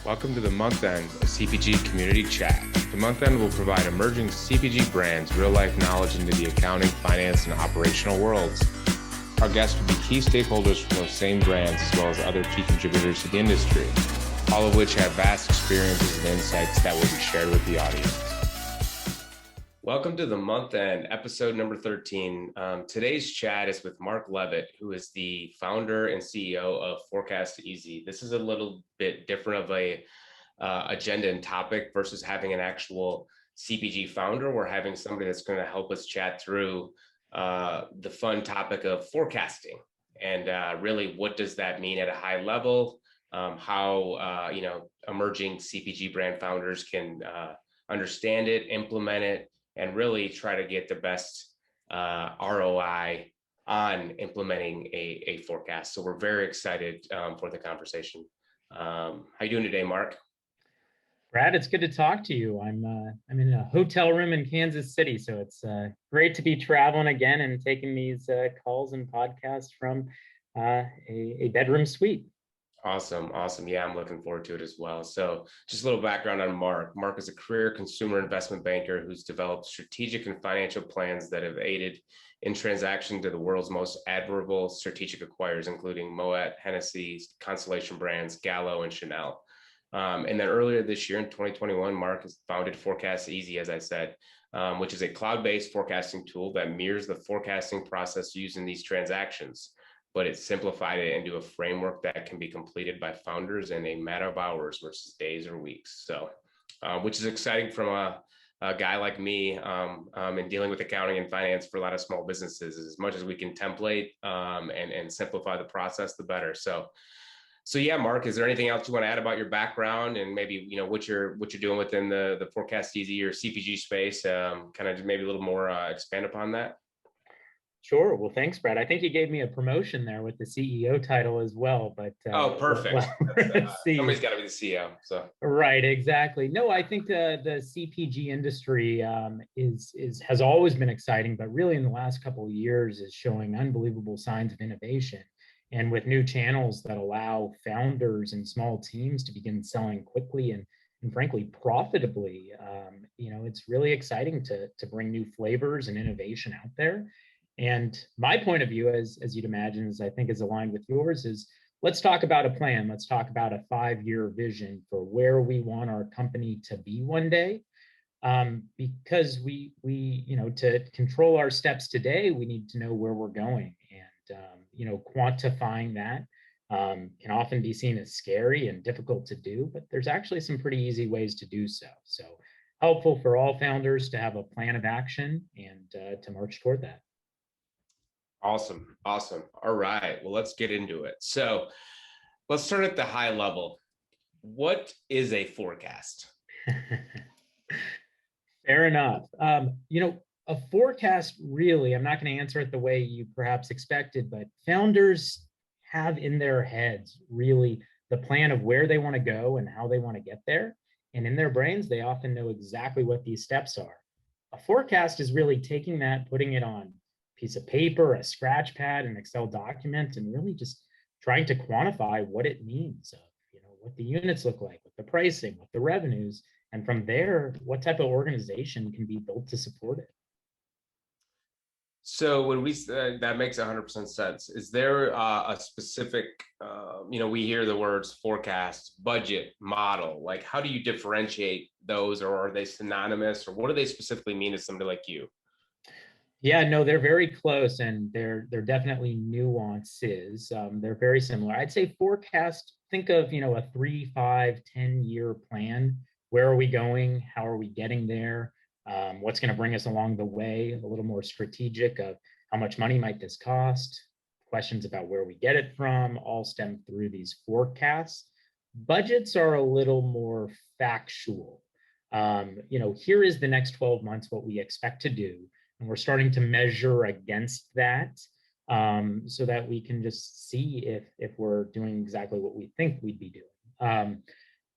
Welcome to the Month End of CPG Community Chat. The Month End will provide emerging CPG brands real-life knowledge into the accounting, finance, and operational worlds. Our guests will be key stakeholders from those same brands as well as other key contributors to the industry, all of which have vast experiences and insights that will be shared with the audience. Welcome to the Month End, episode number 13. Today's chat is with Marc Levit, who is the founder and CEO of ForecastEasy. This is a little bit different of a agenda and topic versus having an actual CPG founder. We're having somebody that's going to help us chat through the fun topic of forecasting and really what does that mean at a high level, how emerging CPG brand founders can understand it, implement it, and really try to get the best ROI on implementing a forecast. So we're very excited for the conversation. How you doing today, Marc? Brad, it's good to talk to you. I'm in a hotel room in Kansas City, so it's great to be traveling again and taking these calls and podcasts from a bedroom suite. Awesome. Yeah, I'm looking forward to it as well. So just a little background on Marc. Marc is a career consumer investment banker who's developed strategic and financial plans that have aided in transaction to the world's most admirable strategic acquirers, including Moet, Hennessy, Constellation Brands, Gallo, and Chanel. And then earlier this year in 2021, Marc has founded ForecastEasy, as I said, which is a cloud-based forecasting tool that mirrors the forecasting process used in these transactions, but it's simplified it into a framework that can be completed by founders in a matter of hours versus days or weeks. So, which is exciting from a guy like me in dealing with accounting and finance for a lot of small businesses. As much as we can template and simplify the process, the better. So yeah, Marc, is there anything else you want to add about your background and maybe what you're doing within the ForecastEasy or CPG space? Kind of maybe a little more expand upon that. Sure. Well, thanks, Brad. I think you gave me a promotion there with the CEO title as well. But oh, perfect. Somebody's got to be the CEO. So right, exactly. No, I think the CPG industry has always been exciting, but really in the last couple of years is showing unbelievable signs of innovation. And with new channels that allow founders and small teams to begin selling quickly and frankly profitably, it's really exciting to bring new flavors and innovation out there. And my point of view, as you'd imagine, is I think is aligned with yours, is let's talk about a plan. Let's talk about a 5-year vision for where we want our company to be one day. Because we to control our steps today, we need to know where we're going. And quantifying that can often be seen as scary and difficult to do, but there's actually some pretty easy ways to do so. So helpful for all founders to have a plan of action and to march toward that. Awesome. All right. Well, let's get into it. So let's start at the high level. What is a forecast? Fair enough. A forecast, really, I'm not going to answer it the way you perhaps expected, but founders have in their heads really the plan of where they want to go and how they want to get there. And in their brains, they often know exactly what these steps are. A forecast is really taking that, putting it on a piece of paper, a scratch pad, an Excel document, and really just trying to quantify what it means, what the units look like, what the pricing, what the revenues, and from there, what type of organization can be built to support it. So when we that makes 100% sense. Is there a specific, we hear the words forecast, budget, model. Like, how do you differentiate those, or are they synonymous, or what do they specifically mean to somebody like you? Yeah, no, they're very close, and they're definitely nuances. They're very similar. I'd say forecast. Think of a 3, 5, 10-year plan. Where are we going? How are we getting there? What's going to bring us along the way? A little more strategic of how much money might this cost? Questions about where we get it from all stem through these forecasts. Budgets are a little more factual. Here is the next 12 months, what we expect to do. And we're starting to measure against that so that we can just see if we're doing exactly what we think we'd be doing.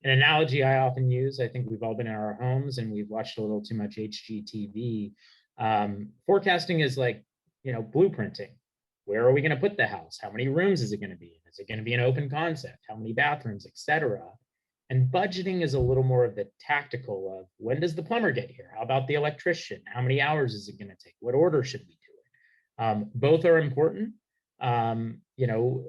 An analogy I often use, I think we've all been in our homes and we've watched a little too much HGTV. Forecasting is like, blueprinting. Where are we going to put the house? How many rooms is it going to be? Is it going to be an open concept? How many bathrooms, etc.? And budgeting is a little more of the tactical of when does the plumber get here? How about the electrician? How many hours is it going to take? What order should we do it? Both are important. You know,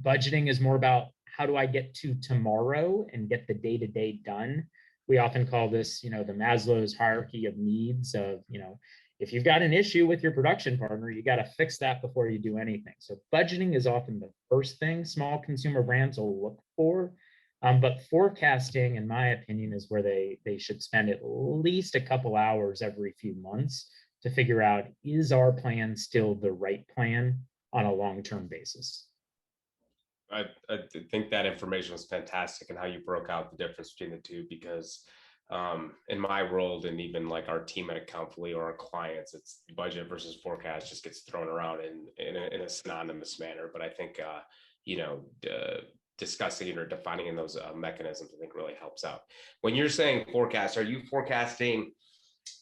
budgeting is more about how do I get to tomorrow and get the day-to-day done. We often call this, you know, the Maslow's hierarchy of needs of, you know, if you've got an issue with your production partner, you got to fix that before you do anything. So budgeting is often the first thing small consumer brands will look for. But forecasting, in my opinion, is where they should spend at least a couple hours every few months to figure out, is our plan still the right plan on a long-term basis? I think that information was fantastic, and how you broke out the difference between the two, because in my world, and even like our team at Accountfully or our clients, it's budget versus forecast just gets thrown around in a synonymous manner. But I think you know, discussing or defining in those mechanisms, I think really helps out. When you're saying forecast, are you forecasting,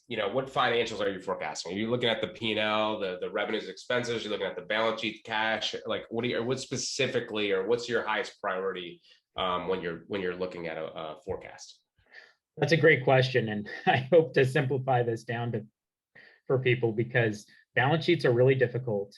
you know, what financials are you forecasting? Are you looking at the P&L, the revenues, expenses? You're looking at the balance sheet, cash? Like, what specifically, or what's your highest priority when you're looking at a forecast? That's a great question, and I hope to simplify this down for people, because balance sheets are really difficult.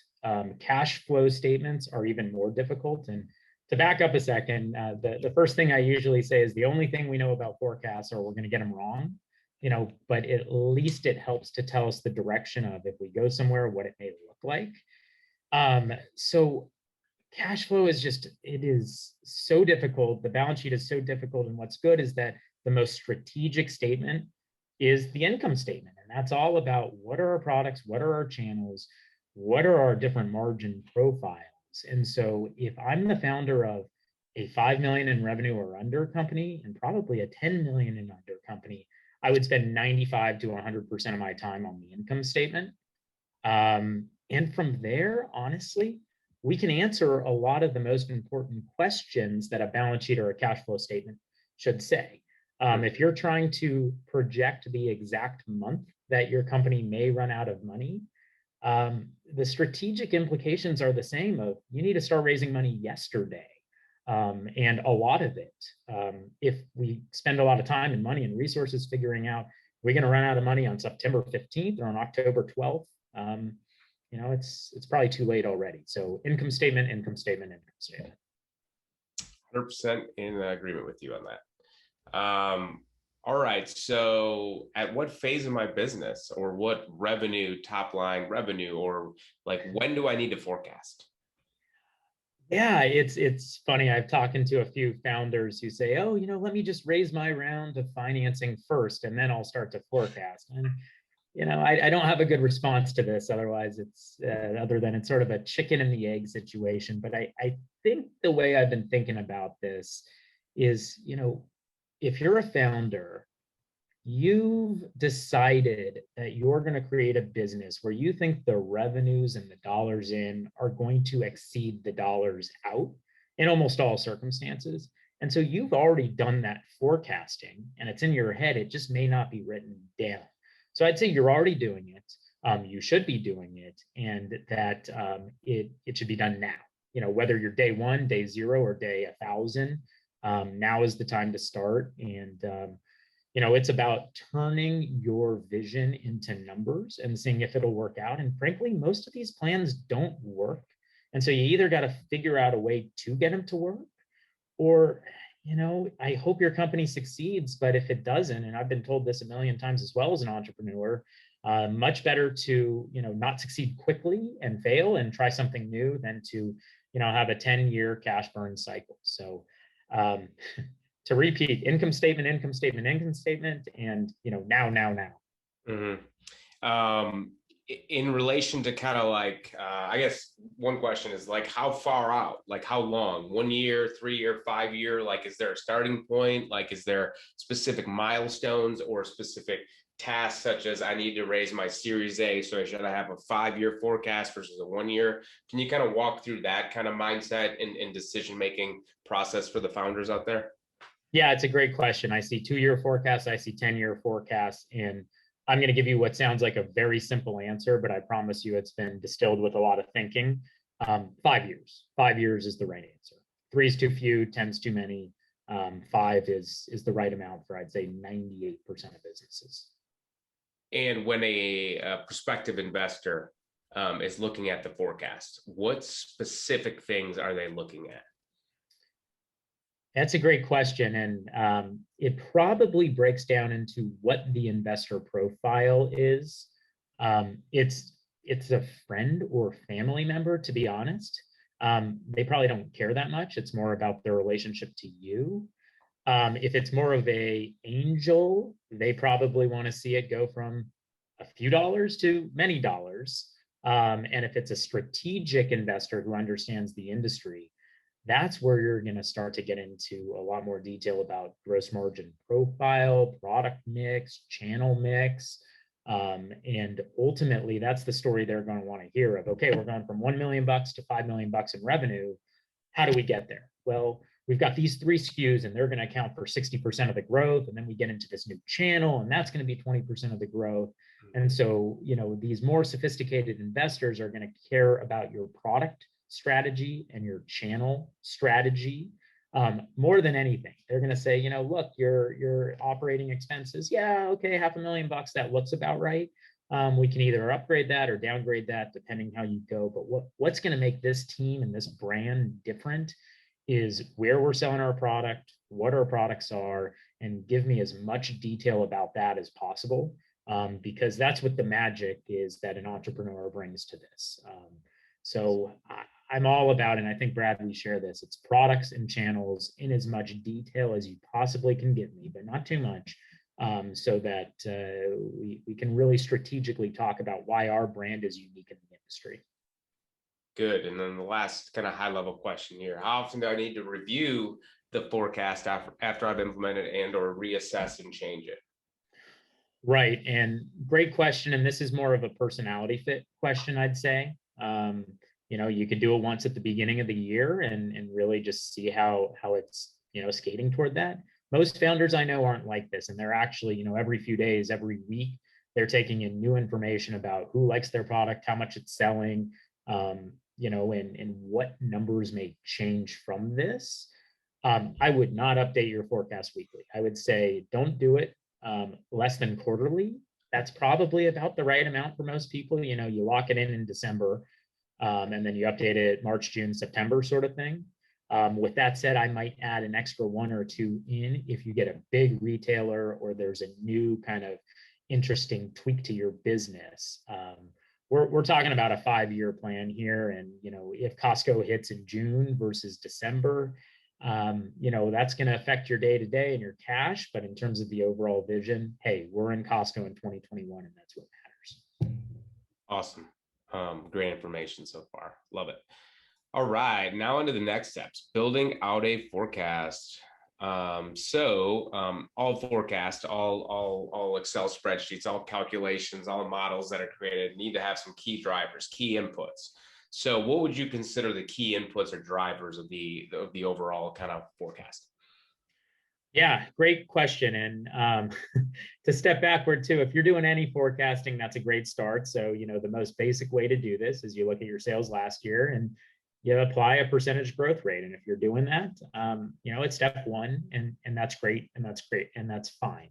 Cash flow statements are even more difficult. And to back up a second, the first thing I usually say is the only thing we know about forecasts are we're going to get them wrong, you know, but at least it helps to tell us the direction of, if we go somewhere, what it may look like. So cash flow is just, it is so difficult. The balance sheet is so difficult. And what's good is that the most strategic statement is the income statement. And that's all about what are our products, what are our channels, what are our different margin profiles. And so if I'm the founder of a 5 million in revenue or under company, and probably a 10 million in under company, I would spend 95 to 100% of my time on the income statement. And from there, honestly, we can answer a lot of the most important questions that a balance sheet or a cash flow statement should say. If you're trying to project the exact month that your company may run out of money, the strategic implications are the same of, you need to start raising money yesterday. And a lot of it, if we spend a lot of time and money and resources figuring out we're going to run out of money on September 15th or on October 12th, you know, it's probably too late already. So income statement, income statement, income statement. 100% in agreement with you on that. All right. So at what phase of my business, or what revenue, top line revenue, or like, when do I need to forecast? Yeah, it's funny. I've talked to a few founders who say, oh, you know, let me just raise my round of financing first, and then I'll start to forecast. And, you know, I don't have a good response to this. Otherwise, it's other than it's sort of a chicken and the egg situation. But I think the way I've been thinking about this is, you know, if you're a founder, you've decided that you're going to create a business where you think the revenues and the dollars in are going to exceed the dollars out in almost all circumstances. And so you've already done that forecasting, and it's in your head. It just may not be written down. So I'd say you're already doing it. You should be doing it, and that it should be done now. You know, whether you're day one, day zero, or day 1,000, now is the time to start. And you know, it's about turning your vision into numbers and seeing if it'll work out. And frankly, most of these plans don't work. And so you either got to figure out a way to get them to work, or, you know, I hope your company succeeds, but if it doesn't, and I've been told this a million times as well as an entrepreneur, much better to, you know, not succeed quickly and fail and try something new than to, you know, have a 10-year cash burn cycle. So, to repeat, income statement, income statement, income statement, and, you know, now. Mm-hmm. In relation to kind of like, I guess one question is like, how far out? Like, how long? 1 year, 3 year, 5 year? Like, is there a starting point? Like, is there specific milestones or specific tasks, such as I need to raise my Series A, so should I have a 5-year forecast versus a 1 year? Can you kind of walk through that kind of mindset and decision-making process for the founders out there? Yeah, it's a great question. I see 2-year forecasts, I see 10-year forecasts, and I'm going to give you what sounds like a very simple answer, but I promise you it's been distilled with a lot of thinking. 5 years. 5 years is the right answer. 3 is too few, 10's too many. 5 is the right amount for, I'd say, 98% of businesses. And when a prospective investor is looking at the forecast, what specific things are they looking at? That's a great question. And it probably breaks down into what the investor profile is. It's a friend or family member, to be honest. They probably don't care that much. It's more about their relationship to you. If it's more of a angel, they probably want to see it go from a few dollars to many dollars. And if it's a strategic investor who understands the industry, that's where you're going to start to get into a lot more detail about gross margin profile, product mix, channel mix. And ultimately, that's the story they're going to want to hear of. Okay, we're going from $1 million to $5 million in revenue. How do we get there? Well, we've got these 3 SKUs and they're going to account for 60% of the growth. And then we get into this new channel and that's going to be 20% of the growth. And so, these more sophisticated investors are going to care about your product strategy and your channel strategy more than anything. They're going to say, look, your operating expenses, yeah, okay, $500,000, that looks about right. We can either upgrade that or downgrade that depending how you go. But what's going to make this team and this brand different is where we're selling our product, what our products are, and give me as much detail about that as possible, because that's what the magic is that an entrepreneur brings to this. So I'm all about, and I think, Brad, we share this, it's products and channels in as much detail as you possibly can give me, but not too much, so that we can really strategically talk about why our brand is unique in the industry. Good. And then the last kind of high level question here, how often do I need to review the forecast after I've implemented and or reassess and change it? Right. And great question. And this is more of a personality fit question, I'd say. You could do it once at the beginning of the year and really just see how it's, skating toward that. Most founders I know aren't like this. And they're actually, every few days, every week, they're taking in new information about who likes their product, how much it's selling, and what numbers may change from this. I would not update your forecast weekly. I would say don't do it less than quarterly. That's probably about the right amount for most people. You lock it in December, and then you update it March, June, September sort of thing. With that said, I might add an extra 1 or 2 in if you get a big retailer or there's a new kind of interesting tweak to your business. We're talking about a 5-year plan here. And, if Costco hits in June versus December, that's going to affect your day to day and your cash. But in terms of the overall vision, hey, we're in Costco in 2021, and that's what matters. Awesome. Great information so far. Love it. All right. Now into the next steps, building out a forecast. All forecast, all Excel spreadsheets, all calculations, all models that are created need to have some key drivers, key inputs. So what would you consider the key inputs or drivers of the overall kind of forecast? Yeah, great question. And to step backward too, if you're doing any forecasting, that's a great start. So, the most basic way to do this is you look at your sales last year and you apply a percentage growth rate. And if you're doing that, it's step 1, and that's great. And that's great. And that's fine.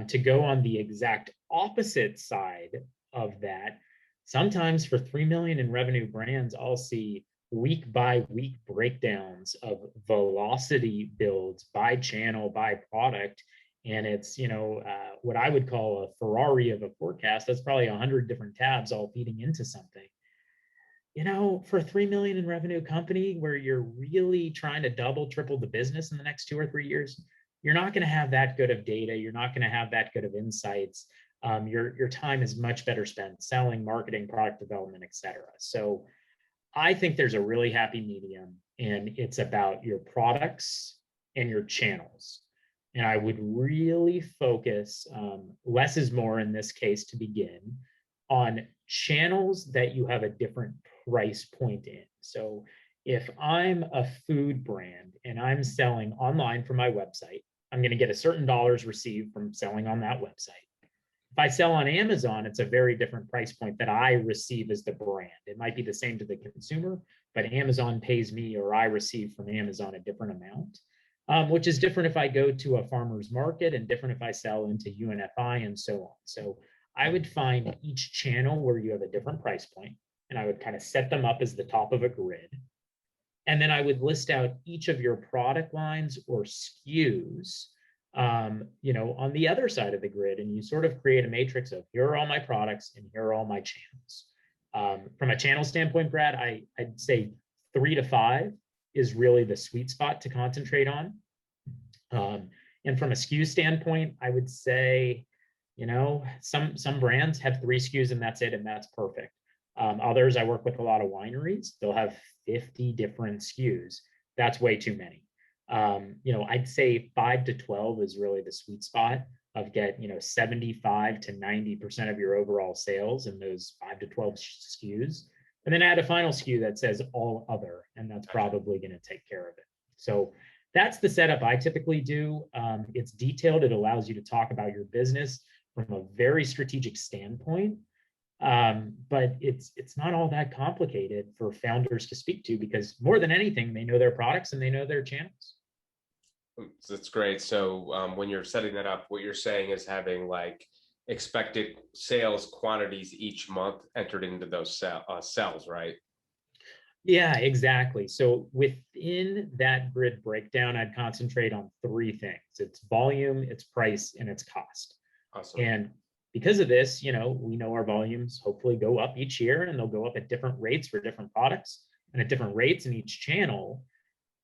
To go on the exact opposite side of that, sometimes for 3 million in revenue brands, I'll see week by week breakdowns of velocity builds by channel, by product. And it's, what I would call a Ferrari of a forecast. That's probably 100 different tabs all feeding into something. For 3 million in revenue company where you're really trying to double, triple the business in the next 2 or 3 years, you're not going to have that good of data. You're not going to have that good of insights. Your time is much better spent selling, marketing, product development, et cetera. So I think there's a really happy medium, and it's about your products and your channels. And I would really focus, less is more in this case to begin, on channels that you have a different price point in. So if I'm a food brand and I'm selling online from my website, I'm going to get a certain dollars received from selling on that website. If I sell on Amazon, it's a very different price point that I receive as the brand. It might be the same to the consumer, but Amazon pays me, or I receive from Amazon a different amount. which is different if I go to a farmer's market and different if I sell into UNFI and so on. So I would find each channel where you have a different price point, and I would kind of set them up as the top of a grid. And then I would list out each of your product lines or SKUs, on the other side of the grid. And you sort of create a matrix of here are all my products and here are all my channels. From a channel standpoint, Brad, I'd say 3 to 5 is really the sweet spot to concentrate on. And from a SKU standpoint, I would say, some brands have 3 SKUs and that's it, and that's perfect. Others, I work with a lot of wineries. They'll have 50 different SKUs. That's way too many. I'd say 5 to 12 is really the sweet spot of get, 75 to 90% of your overall sales in those 5 to 12 SKUs. And then add a final SKU that says all other, and that's probably going to take care of it. So that's the setup I typically do. It's detailed. It allows you to talk about your business from a very strategic standpoint. But it's not all that complicated for founders to speak to, because more than anything, they know their products and they know their channels. That's great. So when you're setting that up, what you're saying is having like expected sales quantities each month entered into those cells, right? Yeah, exactly. So within that grid breakdown, I'd concentrate on 3 things. It's volume, it's price, and it's cost. Awesome. And because of this, we know our volumes hopefully go up each year, and they'll go up at different rates for different products and at different rates in each channel.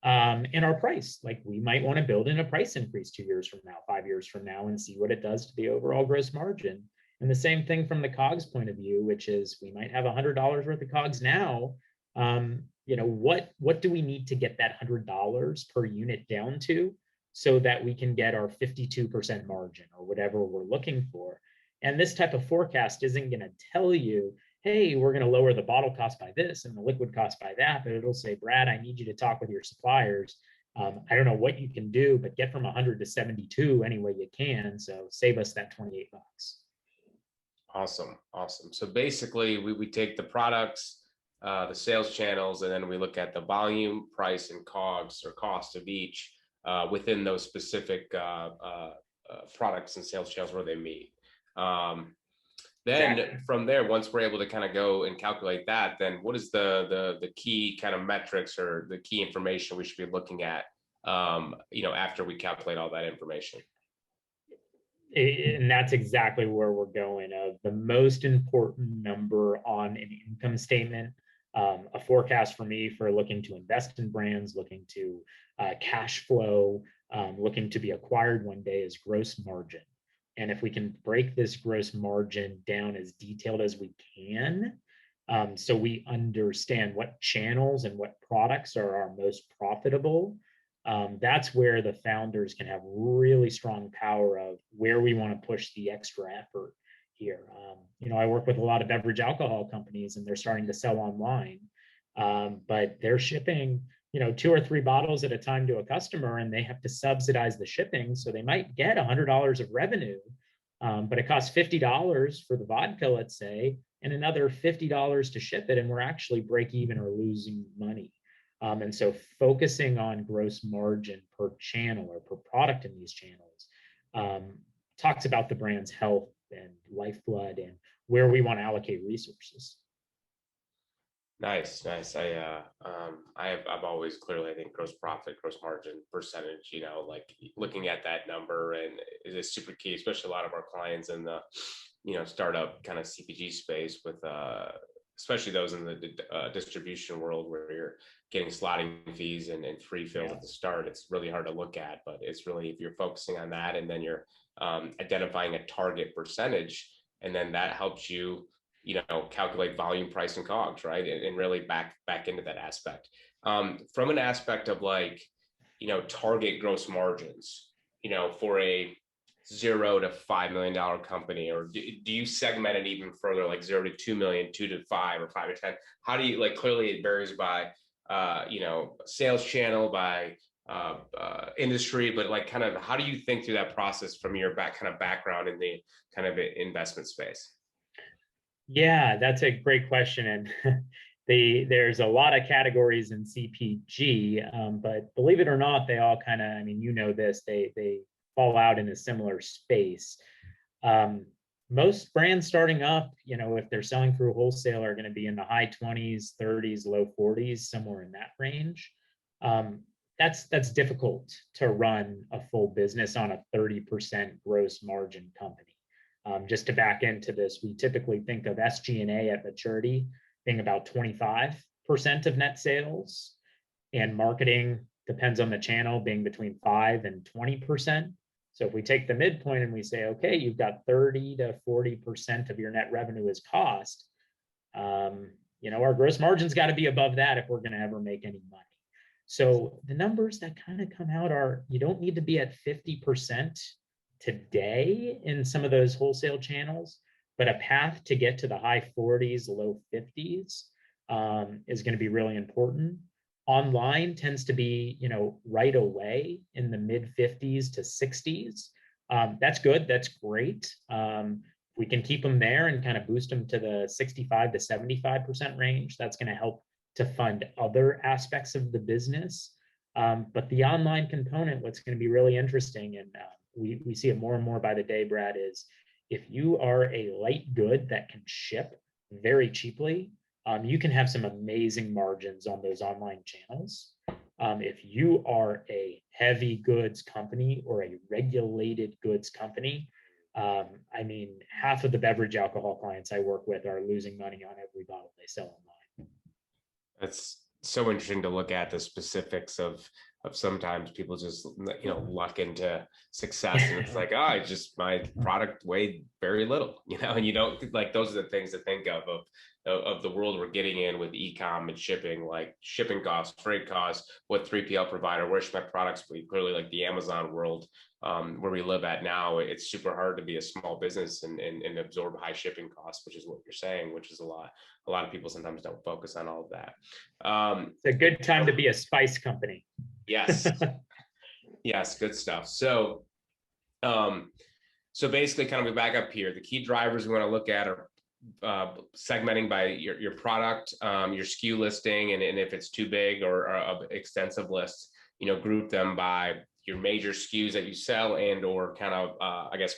And our price, like we might want to build in a price increase 2 years from now, 5 years from now, and see what it does to the overall gross margin. And the same thing from the COGS point of view, which is we might have $100 worth of COGS now. What do we need to get that $100 per unit down to so that we can get our 52% margin or whatever we're looking for? And this type of forecast isn't going to tell you, hey, we're going to lower the bottle cost by this and the liquid cost by that, but it'll say, Brad, I need you to talk with your suppliers. I don't know what you can do, but get from 100 to 72 any way you can. So save us that 28 bucks. Awesome. So basically we take the products, the sales channels, and then we look at the volume, price, and COGS or cost of each within those specific products and sales channels where they meet. Then exactly. From there, once we're able to kind of go and calculate that, then what is the key kind of metrics or the key information we should be looking at, after we calculate all that information? And that's exactly where we're going. The most important number on an income statement, a forecast for me for looking to invest in brands, looking to cash flow, looking to be acquired one day, is gross margin. And if we can break this gross margin down as detailed as we can, so we understand what channels and what products are our most profitable, that's where the founders can have really strong power of where we want to push the extra effort here. I work with a lot of beverage alcohol companies, and they're starting to sell online, but they're shipping 2 or 3 bottles at a time to a customer, and they have to subsidize the shipping. So they might get $100 of revenue, but it costs $50 for the vodka, let's say, and another $50 to ship it. And we're actually break even or losing money. And so focusing on gross margin per channel or per product in these channels talks about the brand's health and lifeblood and where we want to allocate resources. Nice. I've always clearly, I think, gross profit, gross margin percentage, like looking at that number, and it is super key, especially a lot of our clients in the, startup kind of CPG space with, especially those in the distribution world where you're getting slotting fees and free fills at the start. It's really hard to look at, but it's really, if you're focusing on that and then you're identifying a target percentage, and then that helps you calculate volume, price, and COGS, right? And really back into that aspect. From an aspect of like, target gross margins, for a $0 to $5 million company, or do you segment it even further, like 0 to 2 million, 2 to 5, or 5 to 10? How do you, like, clearly it varies by, sales channel, by industry, but like kind of how do you think through that process from your background in the kind of investment space? Yeah, that's a great question. And there's a lot of categories in CPG, but believe it or not, they all kind of, I mean, you know this, they fall out in a similar space. Most brands starting up, if they're selling through wholesale, are going to be in the high 20s, 30s, low 40s, somewhere in that range. That's difficult to run a full business on a 30% gross margin company. Just to back into this, we typically think of SG&A at maturity being about 25% of net sales, and marketing, depends on the channel, being between 5 and 20%. So if we take the midpoint and we say, okay, you've got 30 to 40% of your net revenue as cost, our gross margin's got to be above that if we're going to ever make any money. So the numbers that kind of come out are, you don't need to be at 50% today in some of those wholesale channels, but a path to get to the high 40s, low 50s is going to be really important. Online tends to be, right away in the mid 50s to 60s. That's good. That's great. We can keep them there and kind of boost them to the 65 to 75% range. That's going to help to fund other aspects of the business. But the online component, what's going to be really interesting, and we see it more and more by the day, Brad, is if you are a light good that can ship very cheaply, you can have some amazing margins on those online channels. If you are a heavy goods company or a regulated goods company, half of the beverage alcohol clients I work with are losing money on every bottle they sell online. That's so interesting to look at the specifics of sometimes people just, luck into success. And it's like, my product weighed very little, and you don't, like, those are the things to think of the world we're getting in with e-com and shipping, like shipping costs, freight costs, what 3PL provider, where should my products be? Clearly, like the Amazon world, where we live at now, it's super hard to be a small business and absorb high shipping costs, which is what you're saying, which is a lot of people sometimes don't focus on all of that. It's a good time to be a spice company. Yes. Yes, good stuff. So basically, kind of we back up here, the key drivers we want to look at are segmenting by your product, your SKU listing, and if it's too big or extensive lists, group them by your major SKUs that you sell and or kind of,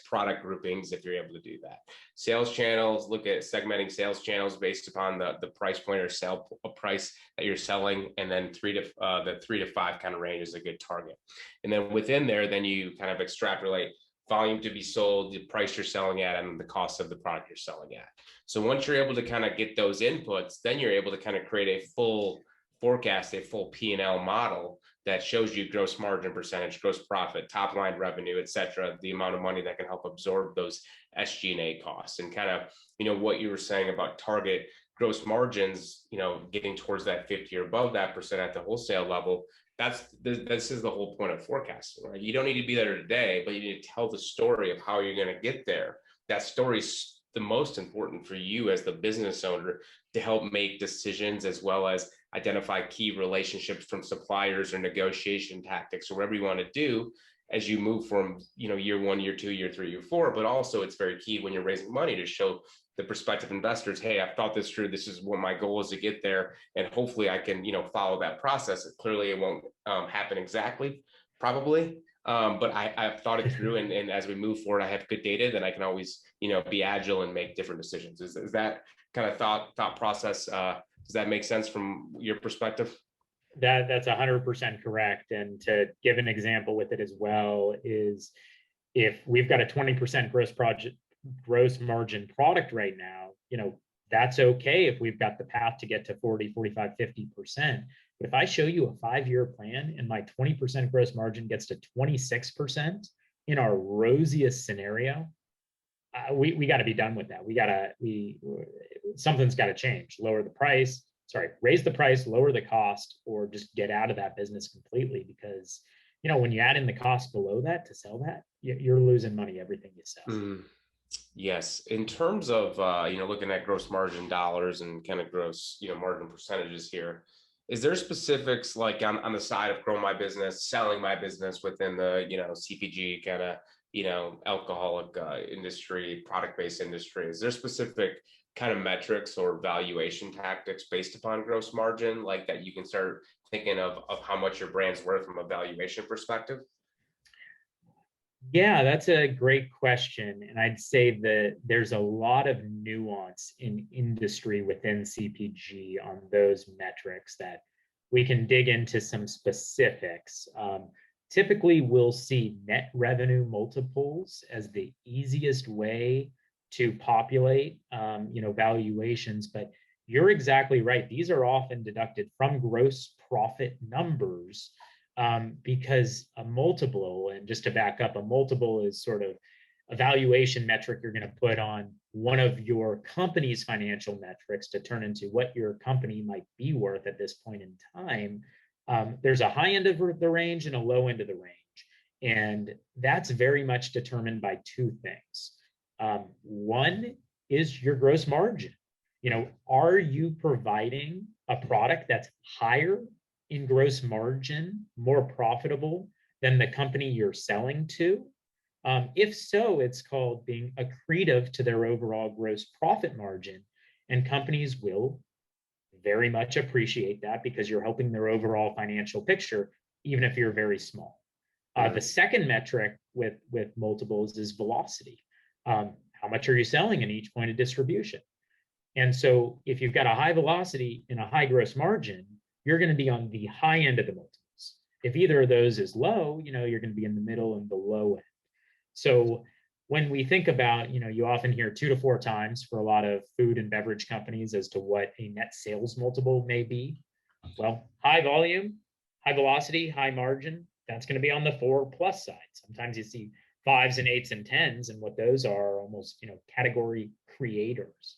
product groupings if you're able to do that. Sales channels, look at segmenting sales channels based upon the price point or sell price that you're selling, and then the 3 to 5 kind of range is a good target. And then within there, then you kind of extrapolate volume to be sold, the price you're selling at, and the cost of the product you're selling at. So once you're able to kind of get those inputs, then you're able to kind of create a full forecast, a full P&L model that shows you gross margin percentage, gross profit, top line revenue, et cetera, the amount of money that can help absorb those SG&A costs. And kind of, what you were saying about target gross margins, getting towards that 50 or above that percent at the wholesale level, this is the whole point of forecasting, right? You don't need to be there today, but you need to tell the story of how you're going to get there. That story's the most important for you as the business owner to help make decisions, as well as identify key relationships from suppliers or negotiation tactics or whatever you want to do as you move from, year 1, year 2, year 3, year 4. But also it's very key when you're raising money to show the prospective investors, hey, I've thought this through. This is what my goal is to get there. And hopefully I can, follow that process. Clearly it won't happen exactly, probably. But I've thought it through, and as we move forward, I have good data, then I can always, be agile and make different decisions. Is that kind of thought process? Does that make sense from your perspective? That's 100% correct. And to give an example with it as well is, if we've got a 20% gross margin product right now, that's okay if we've got the path to get to 40, 45, 50%. But if I show you a 5-year plan and my 20% gross margin gets to 26% in our rosiest scenario, we got to be done with that. Something's got to change. Raise the price, lower the cost, or just get out of that business completely. Because, when you add in the cost below that to sell that, you're losing money, everything you sell. Mm. Yes. In terms of, looking at gross margin dollars and kind of gross, margin percentages here, is there specifics like on the side of growing my business, selling my business within the, CPG kind of, alcoholic industry, product-based industry? Is there specific kind of metrics or valuation tactics based upon gross margin, like that you can start thinking of how much your brand's worth from a valuation perspective? Yeah, that's a great question. And I'd say that there's a lot of nuance in industry within CPG on those metrics that we can dig into some specifics. Typically, we'll see net revenue multiples as the easiest way to populate, valuations. But you're exactly right. These are often deducted from gross profit numbers, because a multiple, and just to back up, a multiple is sort of a valuation metric you're going to put on one of your company's financial metrics to turn into what your company might be worth at this point in time. There's a high end of the range and a low end of the range. And that's very much determined by two things. One is your gross margin. Are you providing a product that's higher in gross margin, more profitable than the company you're selling to? If so, it's called being accretive to their overall gross profit margin. And companies will very much appreciate that because you're helping their overall financial picture, even if you're very small. The second metric with multiples is velocity. How much are you selling in each point of distribution? And so if you've got a high velocity and a high gross margin, you're going to be on the high end of the multiples. If either of those is low, you're going to be in the middle and the low end. So when we think about, you often hear 2 to 4 times for a lot of food and beverage companies as to what a net sales multiple may be. Well, high volume, high velocity, high margin, that's going to be on the 4+ side. Sometimes you see 5s and 8s and 10s, and what those are almost, category creators,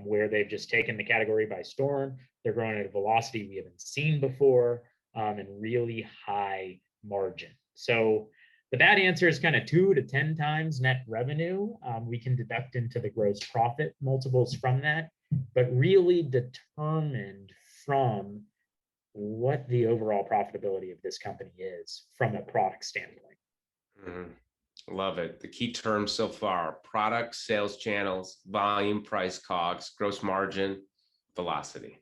where they've just taken the category by storm. They're growing at a velocity we haven't seen before, and really high margin. So the bad answer is kind of 2 to 10 times net revenue. We can deduct into the gross profit multiples from that, but really determined from what the overall profitability of this company is from a product standpoint. Mm-hmm. Love it. The key terms so far: product, sales channels, volume, price, COGS, gross margin, velocity.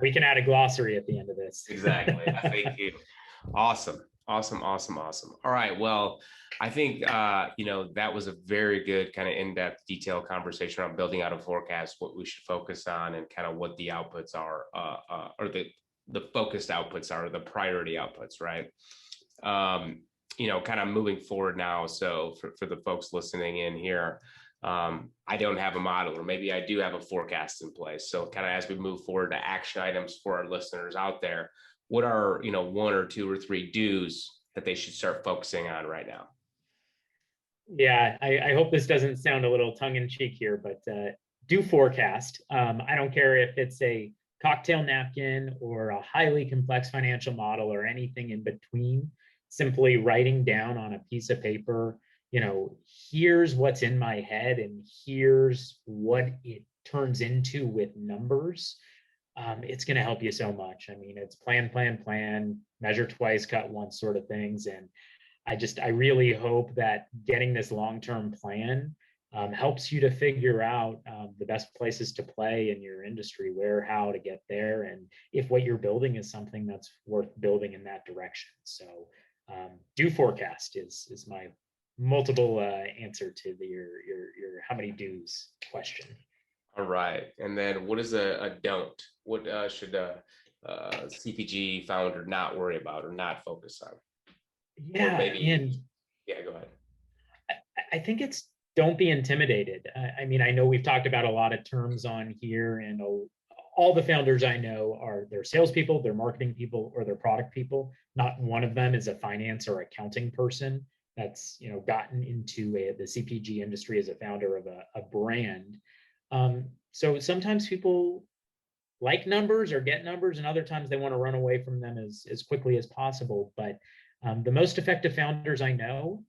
We can add a glossary at the end of this. Exactly. Thank you. Awesome. All right. Well, I think, that was a very good kind of in-depth, detailed conversation on building out a forecast, what we should focus on, and kind of what the outputs are, or the focused outputs are, the priority outputs, right? Kind of moving forward now. So for the folks listening in here, I don't have a model, or maybe I do have a forecast in place. So kind of as we move forward to action items for our listeners out there, what are, 1 or 2 or 3 do's that they should start focusing on right now? Yeah, I hope this doesn't sound a little tongue in cheek here, but do forecast. I don't care if it's a cocktail napkin or a highly complex financial model or anything in between. Simply writing down on a piece of paper, here's what's in my head and here's what it turns into with numbers. It's going to help you so much. I mean, it's plan, measure twice, cut once sort of things. And I really hope that getting this long-term plan helps you to figure out the best places to play in your industry, where, how to get there, and if what you're building is something that's worth building in that direction. So do forecast is my multiple answer to your how many do's question. All right. And then what is a don't? What should a CPG founder not worry about or not focus on? Yeah, or maybe, and yeah, go ahead. I think it's don't be intimidated. I mean, I know we've talked about a lot of terms on here, and all the founders I know they're salespeople, they're marketing people, or they're product people. Not one of them is a finance or accounting person that's gotten into the CPG industry as a founder of a brand. So sometimes people like numbers or get numbers, and other times they want to run away from them as quickly as possible. But the most effective founders I know,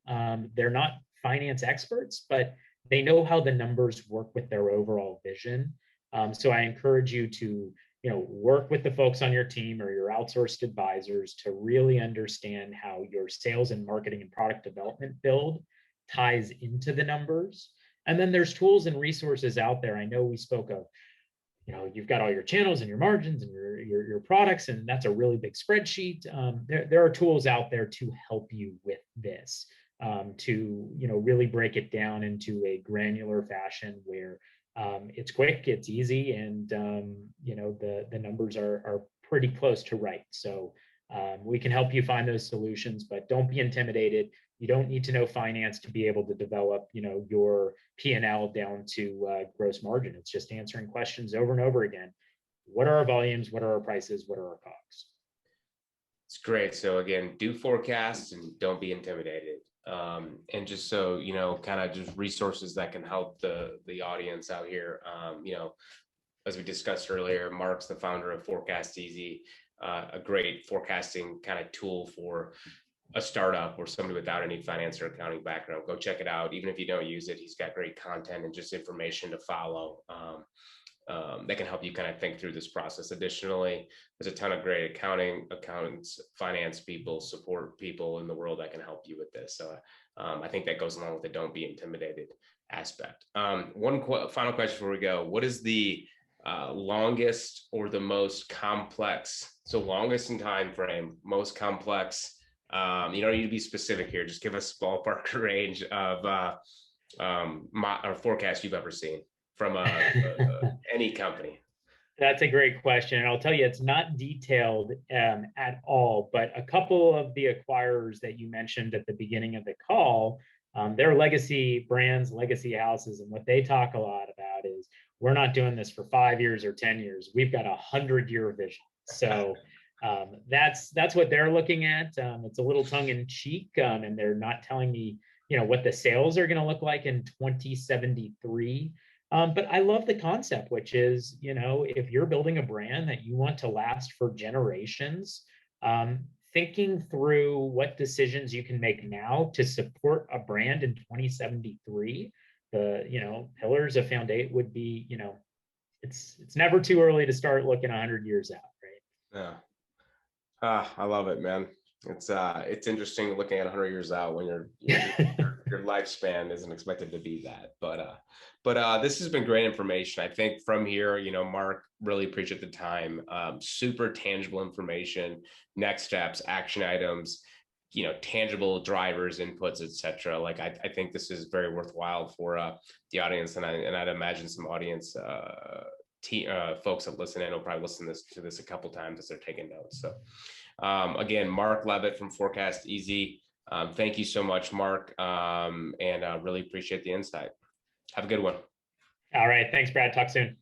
they're not finance experts, but they know how the numbers work with their overall vision. So I encourage you to work with the folks on your team or your outsourced advisors to really understand how your sales and marketing and product development build ties into the numbers. And then there's tools and resources out there. I know we spoke of, you've got all your channels and your margins and your products, and that's a really big spreadsheet. There are tools out there to help you with this, to really break it down into a granular fashion where it's quick, it's easy, and the numbers are pretty close to right. So we can help you find those solutions, but don't be intimidated. You don't need to know finance to be able to develop, your P&L down to gross margin. It's just answering questions over and over again. What are our volumes? What are our prices? What are our costs? It's great. So again, do forecasts and don't be intimidated. And just so, kind of just resources that can help the audience out here. As we discussed earlier, Marc's the founder of ForecastEasy, a great forecasting kind of tool for a startup or somebody without any finance or accounting background. Go check it out. Even if you don't use it, he's got great content and just information to follow that can help you kind of think through this process. Additionally, there's a ton of great accountants, finance people, support people in the world that can help you with this. So I think that goes along with the don't be intimidated aspect. One final question before we go. What is the longest or the most complex, so longest in time frame, most complex, you don't need to be specific here, just give us a ballpark range of or forecast you've ever seen from any company? That's a great question. And I'll tell you, it's not detailed at all, but a couple of the acquirers that you mentioned at the beginning of the call, they're legacy brands, legacy houses. And what they talk a lot about is, we're not doing this for 5 years or 10 years. We've got 100-year vision. So that's what they're looking at. It's a little tongue in cheek, and they're not telling me, what the sales are going to look like in 2073. But I love the concept, which is, if you're building a brand that you want to last for generations, thinking through what decisions you can make now to support a brand in 2073, the, pillars of foundation would be, it's never too early to start looking 100 years out, right? Yeah. I love it, man. It's interesting looking at 100 years out when your lifespan isn't expected to be that. But this has been great information. I think from here, Marc, really appreciate the time. Super tangible information, next steps, action items, tangible drivers, inputs, etc. Like I think this is very worthwhile for the audience, and I'd imagine some audience folks that listen in will probably listen to this a couple times as they're taking notes. So again, Marc Levit from ForecastEasy. Thank you so much, Marc, and really appreciate the insight. Have a good one. All right. Thanks, Brad. Talk soon.